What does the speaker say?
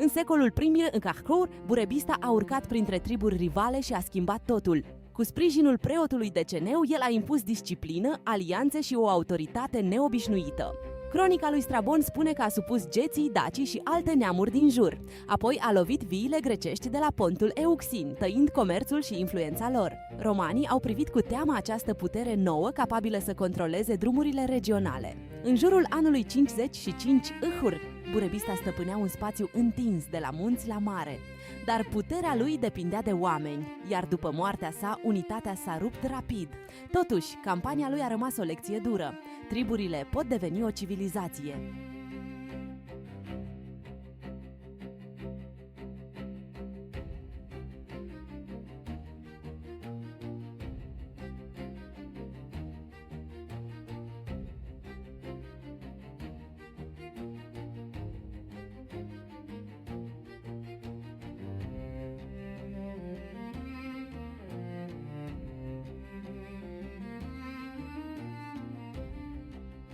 În secolul I, în Kahkur, Burebista a urcat printre triburi rivale și a schimbat totul. Cu sprijinul preotului Deceneu, el a impus disciplină, alianțe și o autoritate neobișnuită. Cronica lui Strabon spune că a supus geții, dacii și alte neamuri din jur. Apoi a lovit viile grecești de la pontul Euxin, tăind comerțul și influența lor. Romanii au privit cu teamă această putere nouă, capabilă să controleze drumurile regionale. În jurul anului 55 Ihur, Burebista stăpânea un spațiu întins de la munți la mare. Dar puterea lui depindea de oameni, iar după moartea sa, unitatea s-a rupt rapid. Totuși, campania lui a rămas o lecție dură. Triburile pot deveni o civilizație.